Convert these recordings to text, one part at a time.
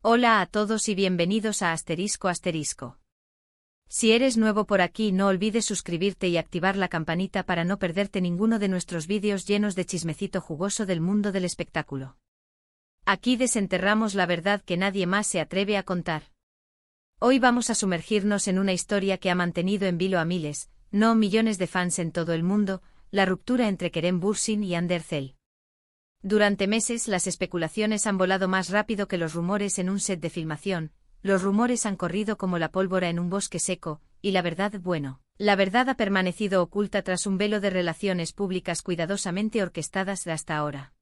Hola a todos y bienvenidos a Asterisco Asterisco. Si eres nuevo por aquí, no olvides suscribirte y activar la campanita para no perderte ninguno de nuestros vídeos llenos de chismecito jugoso del mundo del espectáculo. Aquí desenterramos la verdad que nadie más se atreve a contar. Hoy vamos a sumergirnos en una historia que ha mantenido en vilo a miles, no millones de fans en todo el mundo, la ruptura entre Kerem Bürsin y Hande Erçel. Durante meses las especulaciones han volado más rápido que los rumores en un set de filmación, los rumores han corrido como la pólvora en un bosque seco, y la verdad ha permanecido oculta tras un velo de relaciones públicas cuidadosamente orquestadas de hasta ahora.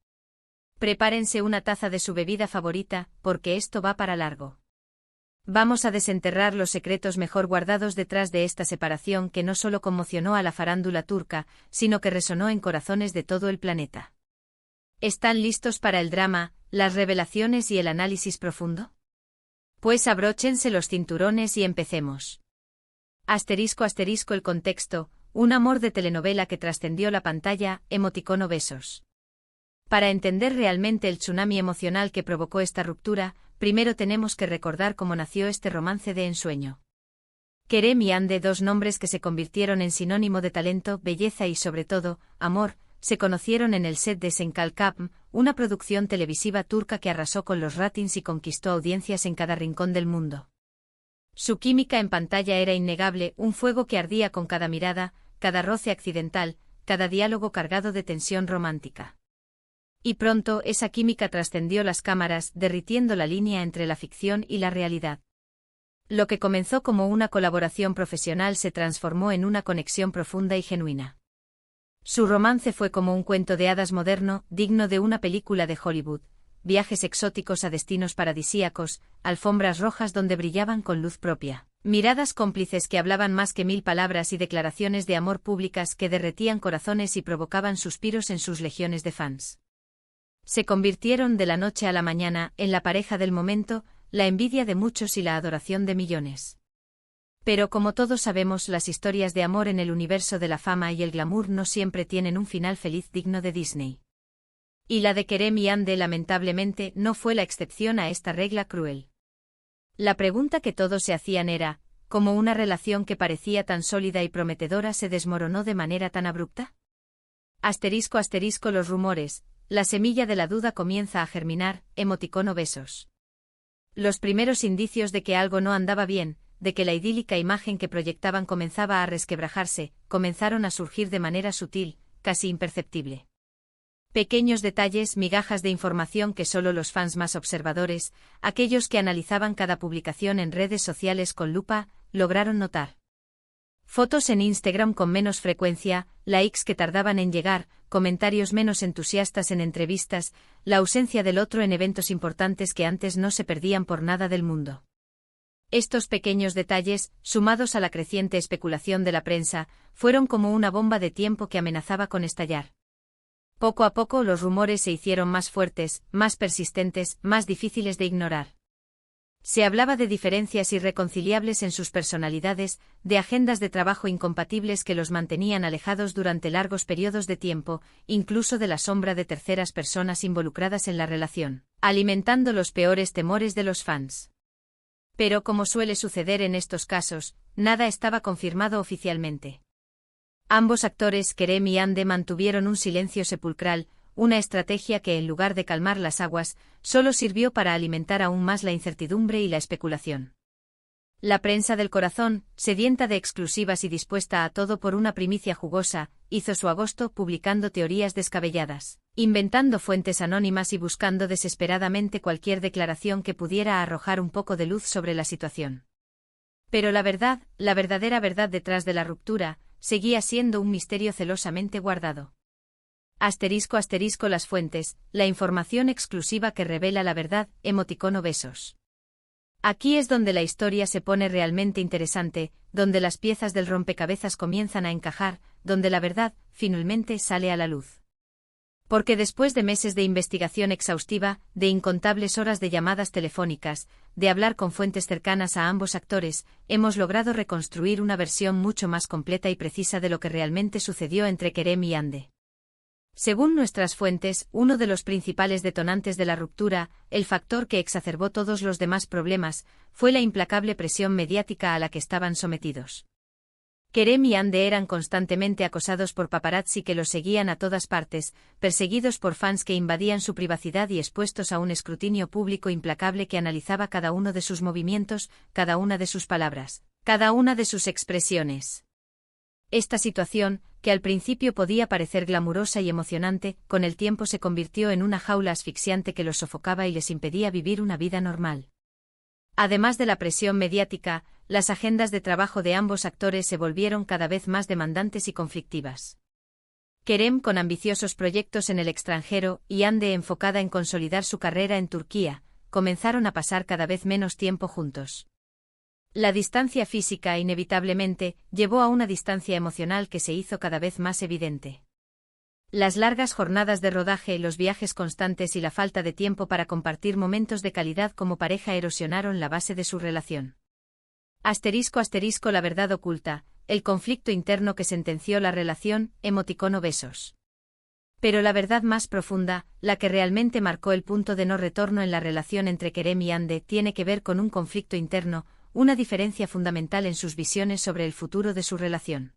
Prepárense una taza de su bebida favorita, porque esto va para largo. Vamos a desenterrar los secretos mejor guardados detrás de esta separación que no solo conmocionó a la farándula turca, sino que resonó en corazones de todo el planeta. ¿Están listos para el drama, las revelaciones y el análisis profundo? Pues abróchense los cinturones y empecemos. Asterisco asterisco el contexto, un amor de telenovela que trascendió la pantalla, emoticono besos. Para entender realmente el tsunami emocional que provocó esta ruptura, primero tenemos que recordar cómo nació este romance de ensueño. Kerem y Hande, dos nombres que se convirtieron en sinónimo de talento, belleza y sobre todo, amor, se conocieron en el set de Senkalkapm, una producción televisiva turca que arrasó con los ratings y conquistó audiencias en cada rincón del mundo. Su química en pantalla era innegable, un fuego que ardía con cada mirada, cada roce accidental, cada diálogo cargado de tensión romántica. Y pronto esa química trascendió las cámaras, derritiendo la línea entre la ficción y la realidad. Lo que comenzó como una colaboración profesional se transformó en una conexión profunda y genuina. Su romance fue como un cuento de hadas moderno, digno de una película de Hollywood, viajes exóticos a destinos paradisíacos, alfombras rojas donde brillaban con luz propia, miradas cómplices que hablaban más que 1000 palabras y declaraciones de amor públicas que derretían corazones y provocaban suspiros en sus legiones de fans. Se convirtieron de la noche a la mañana en la pareja del momento, la envidia de muchos y la adoración de millones. Pero como todos sabemos, las historias de amor en el universo de la fama y el glamour no siempre tienen un final feliz digno de Disney. Y la de Kerem y Hande lamentablemente no fue la excepción a esta regla cruel. La pregunta que todos se hacían era, ¿cómo una relación que parecía tan sólida y prometedora se desmoronó de manera tan abrupta? Asterisco asterisco los rumores, la semilla de la duda comienza a germinar, emoticono besos. Los primeros indicios de que algo no andaba bien, de que la idílica imagen que proyectaban comenzaba a resquebrajarse, comenzaron a surgir de manera sutil, casi imperceptible. Pequeños detalles, migajas de información que solo los fans más observadores, aquellos que analizaban cada publicación en redes sociales con lupa, lograron notar. Fotos en Instagram con menos frecuencia, likes que tardaban en llegar, comentarios menos entusiastas en entrevistas, la ausencia del otro en eventos importantes que antes no se perdían por nada del mundo. Estos pequeños detalles, sumados a la creciente especulación de la prensa, fueron como una bomba de tiempo que amenazaba con estallar. Poco a poco los rumores se hicieron más fuertes, más persistentes, más difíciles de ignorar. Se hablaba de diferencias irreconciliables en sus personalidades, de agendas de trabajo incompatibles que los mantenían alejados durante largos periodos de tiempo, incluso de la sombra de terceras personas involucradas en la relación, alimentando los peores temores de los fans. Pero como suele suceder en estos casos, nada estaba confirmado oficialmente. Ambos actores, Kerem y Hande, mantuvieron un silencio sepulcral, una estrategia que en lugar de calmar las aguas, solo sirvió para alimentar aún más la incertidumbre y la especulación. La prensa del corazón, sedienta de exclusivas y dispuesta a todo por una primicia jugosa, hizo su agosto publicando teorías descabelladas, inventando fuentes anónimas y buscando desesperadamente cualquier declaración que pudiera arrojar un poco de luz sobre la situación. Pero la verdad, la verdadera verdad detrás de la ruptura, seguía siendo un misterio celosamente guardado. Asterisco asterisco las fuentes, la información exclusiva que revela la verdad, emoticono besos. Aquí es donde la historia se pone realmente interesante, donde las piezas del rompecabezas comienzan a encajar, donde la verdad, finalmente, sale a la luz. Porque después de meses de investigación exhaustiva, de incontables horas de llamadas telefónicas, de hablar con fuentes cercanas a ambos actores, hemos logrado reconstruir una versión mucho más completa y precisa de lo que realmente sucedió entre Kerem y Hande. Según nuestras fuentes, uno de los principales detonantes de la ruptura, el factor que exacerbó todos los demás problemas, fue la implacable presión mediática a la que estaban sometidos. Kerem y Hande eran constantemente acosados por paparazzi que los seguían a todas partes, perseguidos por fans que invadían su privacidad y expuestos a un escrutinio público implacable que analizaba cada uno de sus movimientos, cada una de sus palabras, cada una de sus expresiones. Esta situación, que al principio podía parecer glamurosa y emocionante, con el tiempo se convirtió en una jaula asfixiante que los sofocaba y les impedía vivir una vida normal. Además de la presión mediática, las agendas de trabajo de ambos actores se volvieron cada vez más demandantes y conflictivas. Kerem con ambiciosos proyectos en el extranjero y Hande enfocada en consolidar su carrera en Turquía, comenzaron a pasar cada vez menos tiempo juntos. La distancia física inevitablemente llevó a una distancia emocional que se hizo cada vez más evidente. Las largas jornadas de rodaje, los viajes constantes y la falta de tiempo para compartir momentos de calidad como pareja erosionaron la base de su relación. *** La verdad oculta, el conflicto interno que sentenció la relación, emoticono besos. Pero la verdad más profunda, la que realmente marcó el punto de no retorno en la relación entre Kerem y Hande, tiene que ver con un conflicto interno, una diferencia fundamental en sus visiones sobre el futuro de su relación.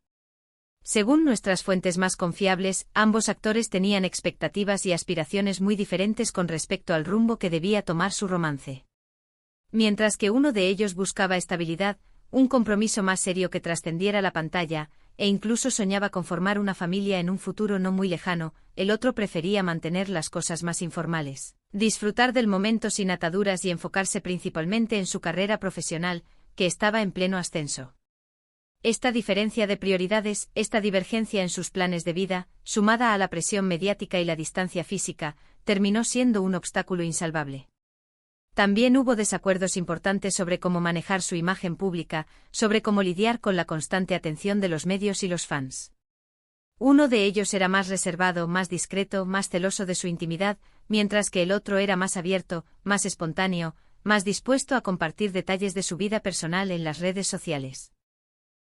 Según nuestras fuentes más confiables, ambos actores tenían expectativas y aspiraciones muy diferentes con respecto al rumbo que debía tomar su romance. Mientras que uno de ellos buscaba estabilidad, un compromiso más serio que trascendiera la pantalla, e incluso soñaba con formar una familia en un futuro no muy lejano, el otro prefería mantener las cosas más informales, disfrutar del momento sin ataduras y enfocarse principalmente en su carrera profesional, que estaba en pleno ascenso. Esta diferencia de prioridades, esta divergencia en sus planes de vida, sumada a la presión mediática y la distancia física, terminó siendo un obstáculo insalvable. También hubo desacuerdos importantes sobre cómo manejar su imagen pública, sobre cómo lidiar con la constante atención de los medios y los fans. Uno de ellos era más reservado, más discreto, más celoso de su intimidad, mientras que el otro era más abierto, más espontáneo, más dispuesto a compartir detalles de su vida personal en las redes sociales.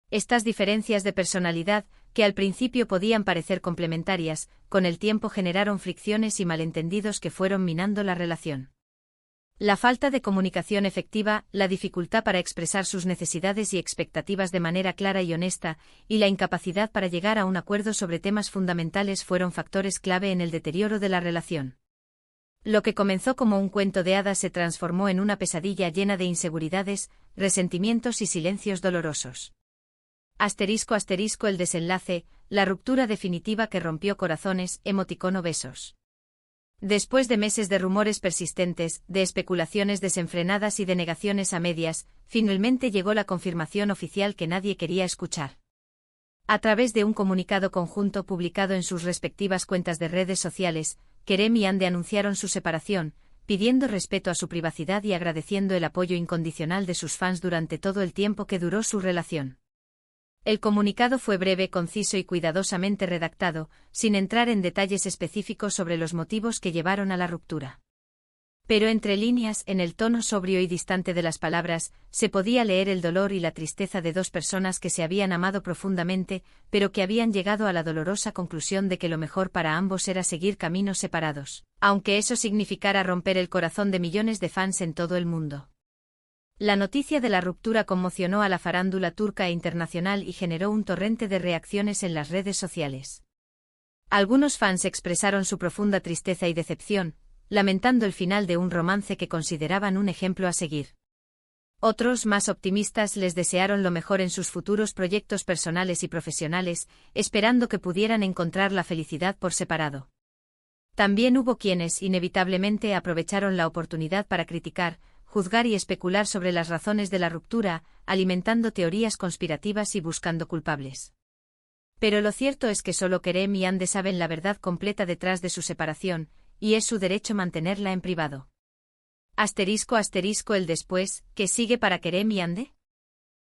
Estas diferencias de personalidad, que al principio podían parecer complementarias, con el tiempo generaron fricciones y malentendidos que fueron minando la relación. La falta de comunicación efectiva, la dificultad para expresar sus necesidades y expectativas de manera clara y honesta, y la incapacidad para llegar a un acuerdo sobre temas fundamentales fueron factores clave en el deterioro de la relación. Lo que comenzó como un cuento de hadas se transformó en una pesadilla llena de inseguridades, resentimientos y silencios dolorosos. *** El desenlace, la ruptura definitiva que rompió corazones, emoticono besos. Después de meses de rumores persistentes, de especulaciones desenfrenadas y de negaciones a medias, finalmente llegó la confirmación oficial que nadie quería escuchar. A través de un comunicado conjunto publicado en sus respectivas cuentas de redes sociales, Kerem y Hande anunciaron su separación, pidiendo respeto a su privacidad y agradeciendo el apoyo incondicional de sus fans durante todo el tiempo que duró su relación. El comunicado fue breve, conciso y cuidadosamente redactado, sin entrar en detalles específicos sobre los motivos que llevaron a la ruptura. Pero entre líneas, en el tono sobrio y distante de las palabras, se podía leer el dolor y la tristeza de dos personas que se habían amado profundamente, pero que habían llegado a la dolorosa conclusión de que lo mejor para ambos era seguir caminos separados, aunque eso significara romper el corazón de millones de fans en todo el mundo. La noticia de la ruptura conmocionó a la farándula turca e internacional y generó un torrente de reacciones en las redes sociales. Algunos fans expresaron su profunda tristeza y decepción, lamentando el final de un romance que consideraban un ejemplo a seguir. Otros, más optimistas, les desearon lo mejor en sus futuros proyectos personales y profesionales, esperando que pudieran encontrar la felicidad por separado. También hubo quienes, inevitablemente, aprovecharon la oportunidad para criticar, juzgar y especular sobre las razones de la ruptura, alimentando teorías conspirativas y buscando culpables. Pero lo cierto es que solo Kerem y Hande saben la verdad completa detrás de su separación, y es su derecho mantenerla en privado. *** El después, ¿qué sigue para Kerem y Hande?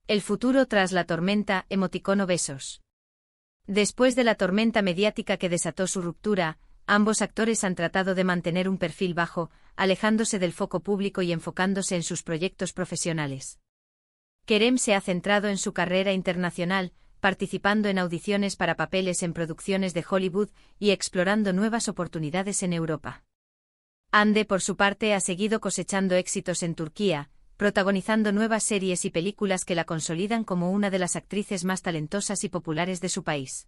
El futuro tras la tormenta, emoticono besos. Después de la tormenta mediática que desató su ruptura, ambos actores han tratado de mantener un perfil bajo, alejándose del foco público y enfocándose en sus proyectos profesionales. Kerem se ha centrado en su carrera internacional, participando en audiciones para papeles en producciones de Hollywood y explorando nuevas oportunidades en Europa. Hande, por su parte, ha seguido cosechando éxitos en Turquía, protagonizando nuevas series y películas que la consolidan como una de las actrices más talentosas y populares de su país.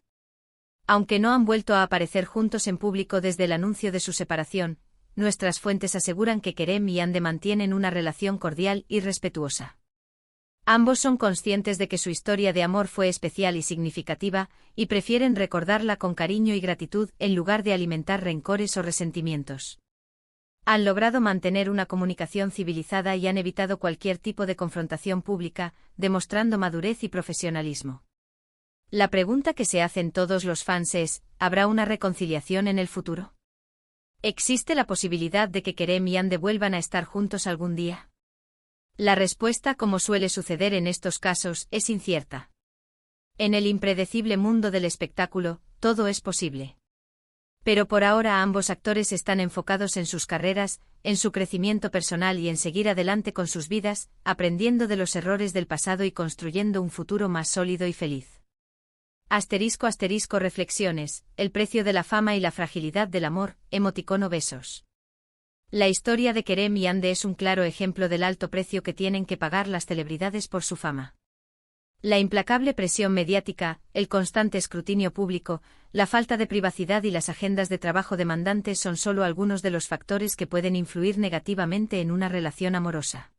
Aunque no han vuelto a aparecer juntos en público desde el anuncio de su separación, nuestras fuentes aseguran que Kerem y Hande mantienen una relación cordial y respetuosa. Ambos son conscientes de que su historia de amor fue especial y significativa, y prefieren recordarla con cariño y gratitud en lugar de alimentar rencores o resentimientos. Han logrado mantener una comunicación civilizada y han evitado cualquier tipo de confrontación pública, demostrando madurez y profesionalismo. La pregunta que se hacen todos los fans es: ¿habrá una reconciliación en el futuro? ¿Existe la posibilidad de que Kerem y Hande vuelvan a estar juntos algún día? La respuesta, como suele suceder en estos casos, es incierta. En el impredecible mundo del espectáculo, todo es posible. Pero por ahora ambos actores están enfocados en sus carreras, en su crecimiento personal y en seguir adelante con sus vidas, aprendiendo de los errores del pasado y construyendo un futuro más sólido y feliz. *** Reflexiones: el precio de la fama y la fragilidad del amor, emoticono besos. La historia de Kerem y Hande es un claro ejemplo del alto precio que tienen que pagar las celebridades por su fama. La implacable presión mediática, el constante escrutinio público, la falta de privacidad y las agendas de trabajo demandantes son solo algunos de los factores que pueden influir negativamente en una relación amorosa.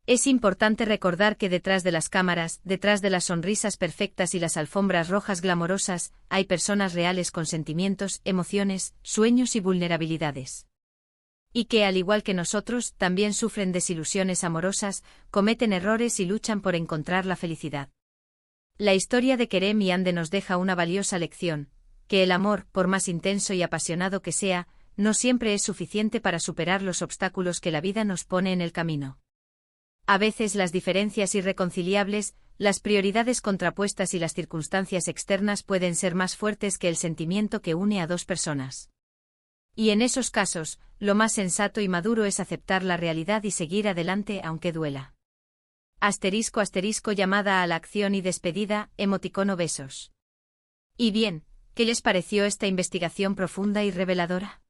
Es importante recordar que detrás de las cámaras, detrás de las sonrisas perfectas y las alfombras rojas glamorosas, hay personas reales con sentimientos, emociones, sueños y vulnerabilidades. Y que, al igual que nosotros, también sufren desilusiones amorosas, cometen errores y luchan por encontrar la felicidad. La historia de Kerem y Hande nos deja una valiosa lección: que el amor, por más intenso y apasionado que sea, no siempre es suficiente para superar los obstáculos que la vida nos pone en el camino. A veces las diferencias irreconciliables, las prioridades contrapuestas y las circunstancias externas pueden ser más fuertes que el sentimiento que une a dos personas. Y en esos casos, lo más sensato y maduro es aceptar la realidad y seguir adelante aunque duela. *** Llamada a la acción y despedida, emoticono besos. Y bien, ¿qué les pareció esta investigación profunda y reveladora?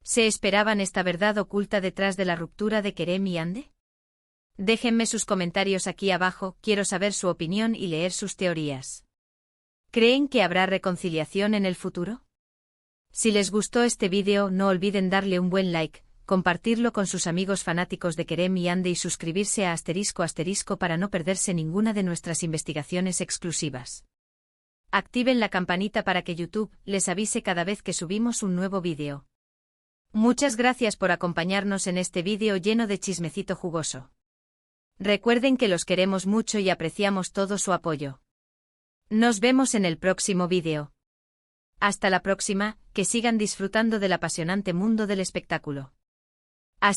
¿Se esperaban esta verdad oculta detrás de la ruptura de Kerem y Hande? Déjenme sus comentarios aquí abajo, quiero saber su opinión y leer sus teorías. ¿Creen que habrá reconciliación en el futuro? Si les gustó este vídeo, no olviden darle un buen like, compartirlo con sus amigos fanáticos de Kerem y Hande y suscribirse a ** para no perderse ninguna de nuestras investigaciones exclusivas. Activen la campanita para que YouTube les avise cada vez que subimos un nuevo vídeo. Muchas gracias por acompañarnos en este vídeo lleno de chismecito jugoso. Recuerden que los queremos mucho y apreciamos todo su apoyo. Nos vemos en el próximo vídeo. Hasta la próxima, que sigan disfrutando del apasionante mundo del espectáculo. ***.